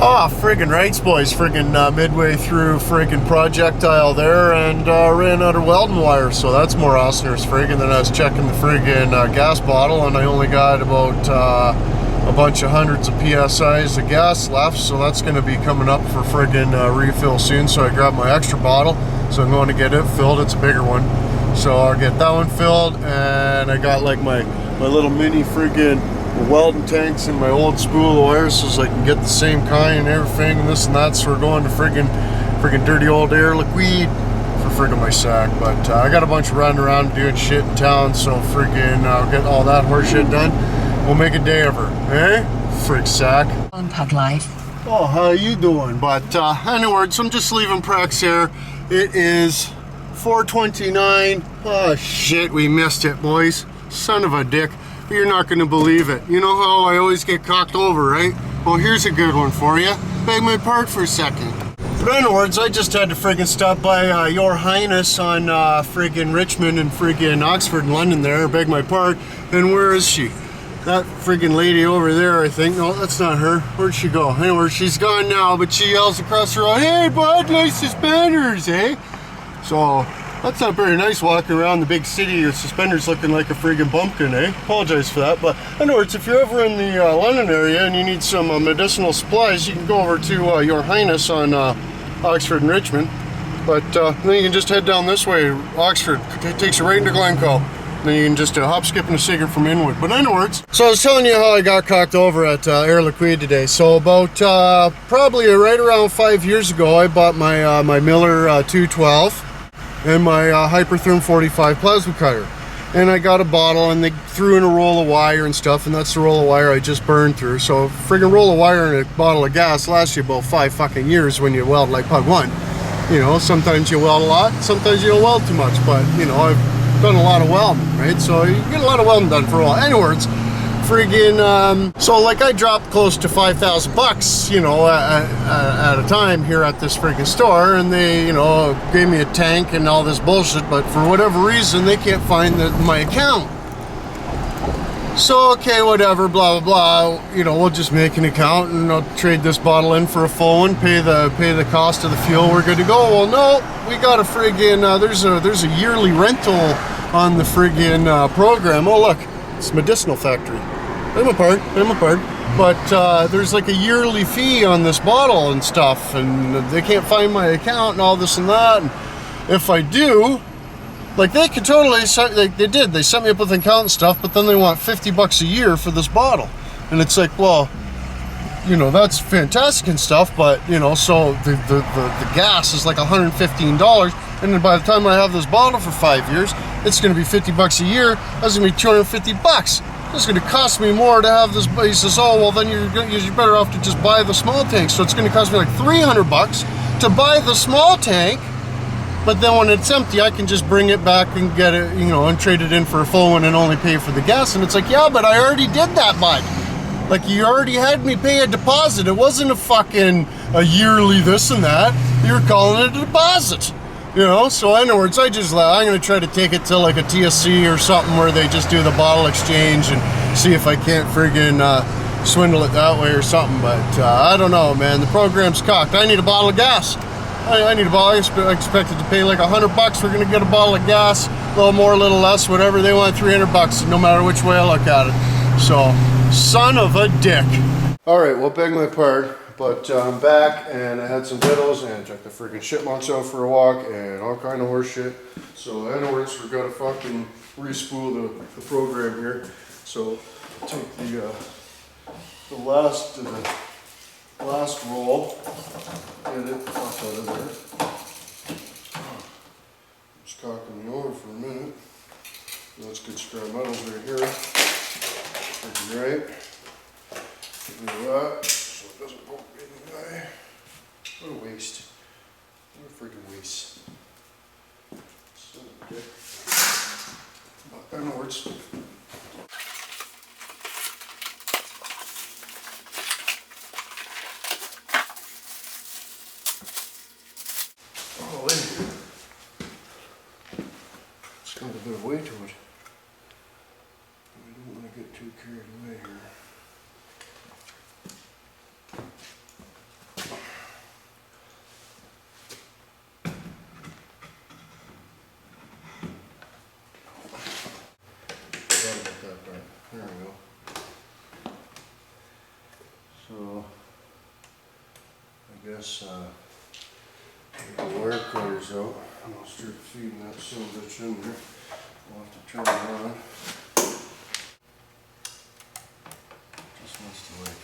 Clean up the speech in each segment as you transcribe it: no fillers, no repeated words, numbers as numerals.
Oh, friggin' rights, boys. Friggin' midway through friggin' projectile there and ran out of welding wire, so that's more awesomeness friggin' than I was checking the friggin' gas bottle, and I only got about a bunch of hundreds of PSIs of gas left, so that's going to be coming up for friggin' refill soon. So I grabbed my extra bottle, so I'm going to get it filled. It's a bigger one, so I'll get that one filled, and I got like my little mini friggin' welding tanks in my old spool of wires so I can get the same kind and everything and this and that. So we're going to friggin' dirty old air liquid for friggin' my sack. But I got a bunch of running around doing shit in town, so friggin' I'll get all that horse shit done. We'll make a day of her, eh? Frig sack. Unpug Life. Oh, how you doing? But anyways, I'm just leaving Prex here. It is 4:29. Oh shit, we missed it, boys. Son of a dick. You're not going to believe it. You know how I always get cocked over, right? Well, here's a good one for you. Beg my pardon for a second. But anyways, I just had to friggin' stop by Your Highness on friggin' Richmond and friggin' Oxford and London there. Beg my pardon. And where is she? That friggin' lady over there, I think. No, that's not her. Where'd she go? Anyway, she's gone now, but she yells across the road, "Hey, bud, nice suspenders, eh?" So that's not very nice walking around the big city with suspenders looking like a friggin' bumpkin, eh? Apologize for that. But anyways, if you're ever in the London area and you need some medicinal supplies, you can go over to Your Highness on Oxford and Richmond. But then you can just head down this way, Oxford. It takes you right into Glencoe. Then you can just hop, skip, and a cigarette from Inwood. But anyways, so I was telling you how I got cocked over at Air Liquide today. So about probably right around 5 years ago, I bought my my Miller 212 and my Hypertherm 45 plasma cutter. And I got a bottle and they threw in a roll of wire and stuff, and that's the roll of wire I just burned through. So a friggin' roll of wire and a bottle of gas lasts you about 5 fucking years when you weld like Pug 1. You know, sometimes you weld a lot, sometimes you don't weld too much, but you know, I've done a lot of welding, right? So you get a lot of welding done for a while. Anyways, friggin' so like I dropped close to 5,000 bucks, you know, at a time here at this friggin' store, and they, you know, gave me a tank and all this bullshit, but for whatever reason they can't find my account. So okay, whatever, blah blah blah, you know, we'll just make an account and I'll trade this bottle in for a full one, pay the cost of the fuel, we're good to go. Well, no, we got a friggin' there's a yearly rental on the friggin' program. Oh look, it's Medicinal Factory. I'm a part. But there's like a yearly fee on this bottle and stuff, and they can't find my account and all this and that. And if I do, like they could totally, like they set me up with an account and stuff, but then they want 50 bucks a year for this bottle. And it's like, well, you know, that's fantastic and stuff, but you know, so the gas is like $115, and then by the time I have this bottle for 5 years, it's going to be 50 bucks a year. That's going to be 250 bucks. It's going to cost me more to have this. He says, oh, well, then you're better off to just buy the small tank. So it's going to cost me like 300 bucks to buy the small tank, but then when it's empty, I can just bring it back and get it, you know, and trade it in for a full one and only pay for the gas. And it's like, yeah, but I already did that, bud. Like, you already had me pay a deposit. It wasn't a yearly this and that. You were calling it a deposit. You know, so anyways, I'm going to try to take it to like a TSC or something where they just do the bottle exchange and see if I can't friggin' swindle it that way or something. But I don't know, man. The program's cocked. I need a bottle of gas. I need a bottle. I expected to pay like 100 bucks. We're going to get a bottle of gas. A little more, a little less, whatever. They want 300 bucks, no matter which way I look at it. So, son of a dick. All right, well, beg my pardon. But I'm back, and I had some vittles, and I took the freaking shipmonts out for a walk, and all kind of horse shit. So anyways, we've got to fucking re-spool the program here. So take the last roll, get it off out of there. Just cocking the over for a minute. That's good spare metals right here. Freaking right. Do that. So it doesn't go in the way. What a waste. What a freaking waste. Son of a dick. But I know it's. Oh, it's got a bit of weight to it. I don't want to get too carried away here. I guess take the wire cutters out and I'll start feeding that son of a bitch in there. I'll have to turn it on. Just wants to like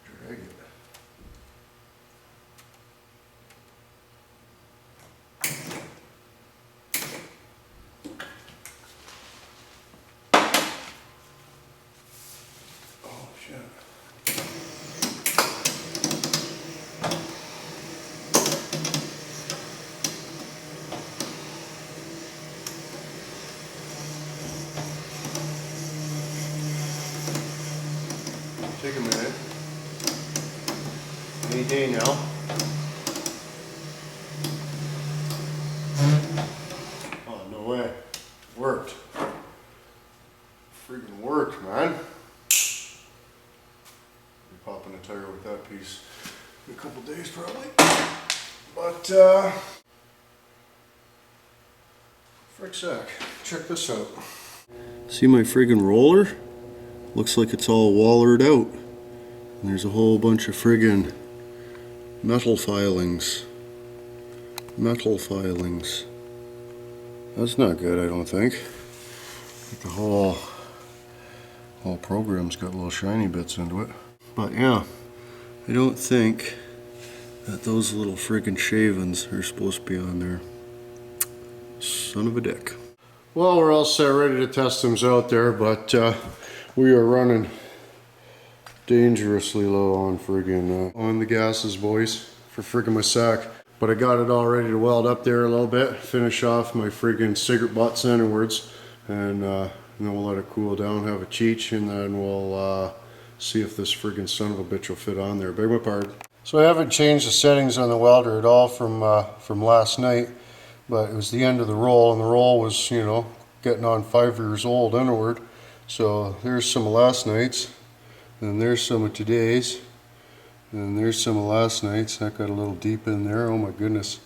drag it. Oh shit. Take a minute. Any day now. Oh, no way. Worked. Freaking worked, man. Be popping a tire with that piece in a couple days probably. But, frick sack. Check this out. See my friggin' roller? Looks like it's all wallered out. And there's a whole bunch of friggin' metal filings. Metal filings. That's not good, I don't think. The whole program's got little shiny bits into it. But yeah, I don't think that those little friggin' shavings are supposed to be on there. Son of a dick. Well, we're all set, ready to test them out there, but we are running dangerously low on friggin' on the gases, boys, for friggin' my sack. But I got it all ready to weld up there a little bit, finish off my friggin' cigarette butt centerwards, and then we'll let it cool down, have a cheech, and then we'll see if this friggin' son of a bitch will fit on there. Beg my pardon. So I haven't changed the settings on the welder at all from last night, but it was the end of the roll, and the roll was, you know, getting on 5 years old inward. So there's some of last night's, and there's some of today's, and there's some of last night's. That got a little deep in there, oh my goodness.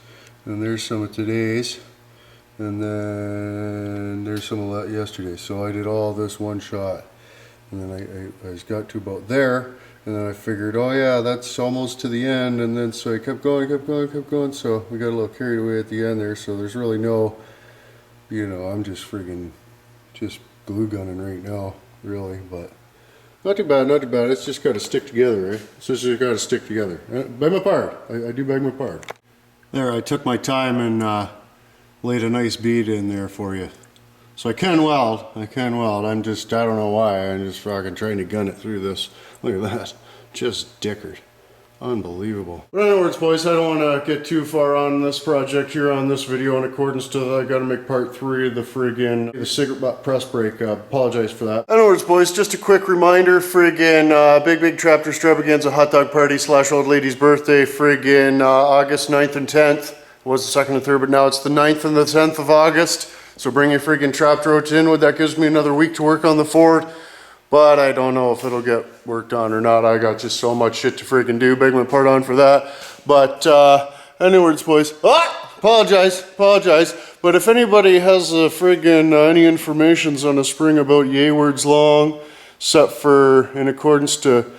And there's some of today's, and then there's some of that yesterday. So I did all this one shot, and then I got to about there, and then I figured, oh yeah, that's almost to the end, and then so I kept going, so we got a little carried away at the end there. So there's really no, you know, I'm just friggin' just glue gunning right now, really, but not too bad, not too bad. It's just got to stick together, right? It's just got to stick together. Beg my pardon. I do beg my pardon. There, I took my time and laid a nice bead in there for you. So I can weld. I don't know why. I'm just fucking trying to gun it through this. Look at that. Just dickered. Unbelievable. But anyways, boys, I don't want to get too far on this project here on this video. In accordance to that, I got to make part 3 of the friggin' the cigarette butt press brake. Apologize for that. Anyways, boys, just a quick reminder, friggin' big traptor extravaganza hot dog party / old lady's birthday, friggin' August 9th and 10th. It was the 2nd and 3rd, but now it's the 9th and the 10th of August. So bring your friggin' trap throat to Inwood. That gives me another week to work on the Ford. But I don't know if it'll get worked on or not. I got just so much shit to friggin' do. Beg my pardon for that. But anyways, boys. Apologize. But if anybody has friggin' any informations on a spring about yaywards long, set for in accordance to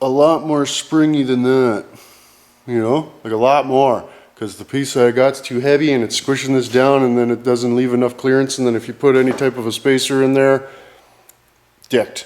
a lot more springy than that. You know, like a lot more. Because the piece I got's too heavy and it's squishing this down, and then it doesn't leave enough clearance, and then if you put any type of a spacer in there, dicked,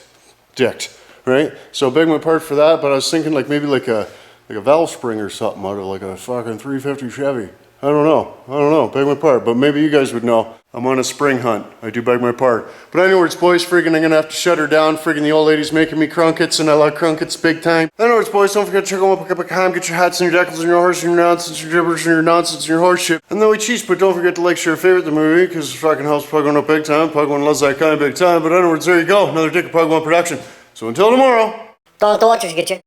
right? So beg my pardon for that, but I was thinking like maybe like a valve spring or something out of like a fucking 350 Chevy. I don't know, beg my pardon, but maybe you guys would know. I'm on a spring hunt. I do beg my pardon. But anyways, boys, friggin' I'm gonna have to shut her down. Friggin' the old lady's making me crunkets, and I like crunkets big time. Anyways, boys, don't forget to check them out, pick up a com, get your hats and your decals and your horse and your nonsense, your gibberish and your nonsense and your horse shit. And then we cheese, but don't forget to like, share, favorite the movie, because it fucking helps Pug One up big time. Pug One loves that kind of big time. But anyways, there you go. Another Dick of Pug One production. So until tomorrow. Don't watch us get you.